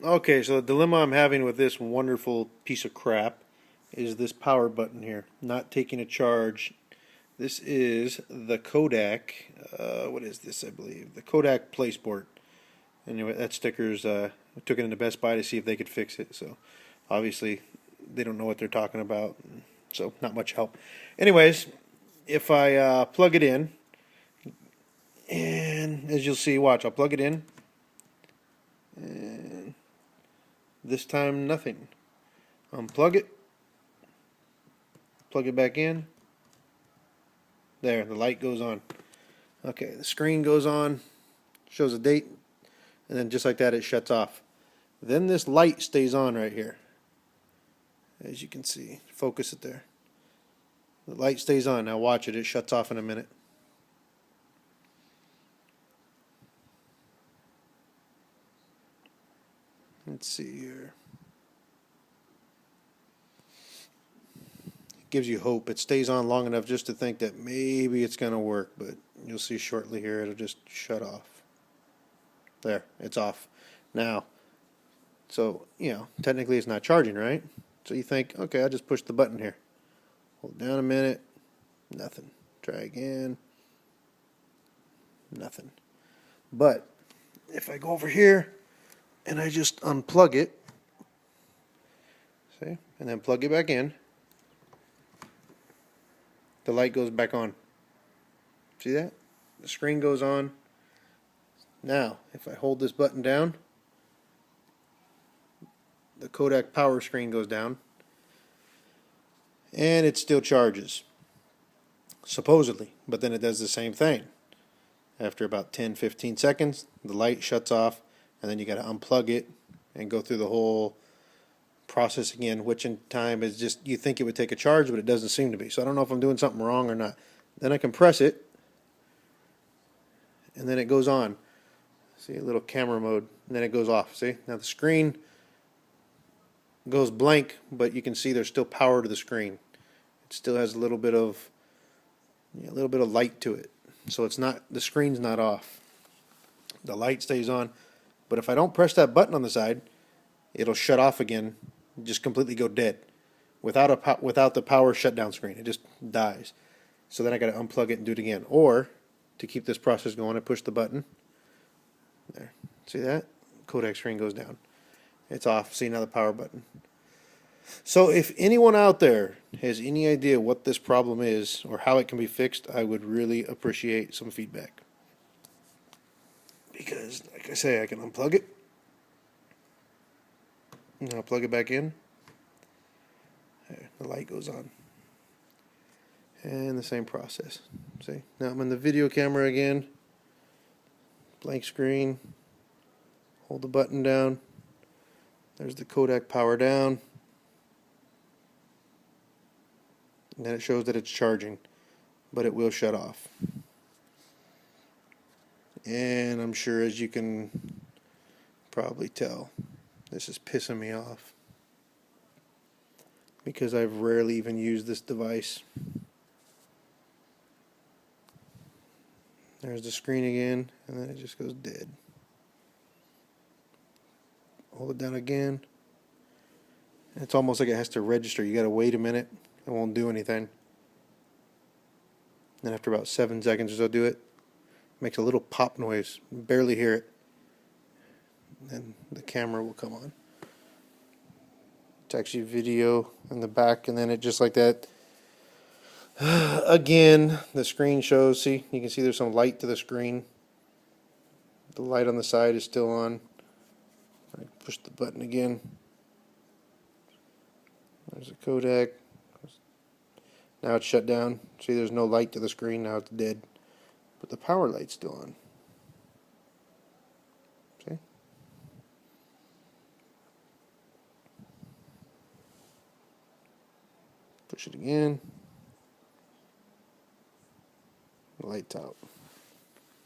Okay, so the dilemma I'm having with this wonderful piece of crap is this power button here, not taking a charge. This is the Kodak, what is this, I believe? The Kodak Playsport. Anyway, that sticker's, I took it into Best Buy to see if they could fix it, so obviously they don't know what they're talking about, so not much help. Anyways, if I plug it in, and as you'll see, watch, I'll plug it in, and this time nothing. Unplug it, plug it back in. There, the light goes on. Okay, the screen goes on, shows a date, and then just like that it shuts off. Then this light stays on right here. As you can see, focus it there. The light stays on. Now watch it, it shuts off in a minute. Let's see here. It gives you hope. It stays on long enough just to think that maybe it's going to work, but you'll see shortly here it'll just shut off. There, it's off. Now, so, technically it's not charging, right? So you think, okay, I'll just push the button here. Hold down a minute, nothing. Try again, nothing. But if I go over here and I just unplug it, see, and then plug it back in, the light goes back on. See that? The screen goes on. Now, if I hold this button down, the Kodak power screen goes down, and it still charges, supposedly, but then it does the same thing. After about 10-15 seconds, the light shuts off, and then you got to unplug it and go through the whole process again, which in time is just, you think it would take a charge, but it doesn't seem to be. So I don't know if I'm doing something wrong or not. Then I can press it, and then it goes on. See, a little camera mode, and then it goes off. See, now the screen goes blank, but you can see there's still power to the screen. It still has a little bit of light to it. So it's not, the screen's not off. The light stays on, but if I don't press that button on the side, it'll shut off again, just completely go dead, without the power shutdown screen. It just dies. So then I got to unplug it and do it again. Or to keep this process going, I push the button. There, see that? Kodak screen goes down. It's off. See, now the power button. So if anyone out there has any idea what this problem is or how it can be fixed, I would really appreciate some feedback. Because, like I say, I can unplug it. And I'll plug it back in. There, the light goes on. And the same process. See? Now I'm in the video camera again. Blank screen. Hold the button down. There's the Kodak power down. And then it shows that it's charging, but it will shut off. And I'm sure, as you can probably tell, this is pissing me off because I've rarely even used this device. There's the screen again, and then it just goes dead. Hold it down again. It's almost like it has to register. You gotta wait a minute. It won't do anything. Then after about 7 seconds or so, do it. Makes a little pop noise. Barely hear it. Then the camera will come on. It's actually video in the back, and then it just like that. Again, the screen shows. See, you can see there's some light to the screen. The light on the side is still on. I push the button again. There's a Kodak. Now it's shut down. See, there's no light to the screen. Now it's dead. But the power light's still on. See? Push it again. The light's out.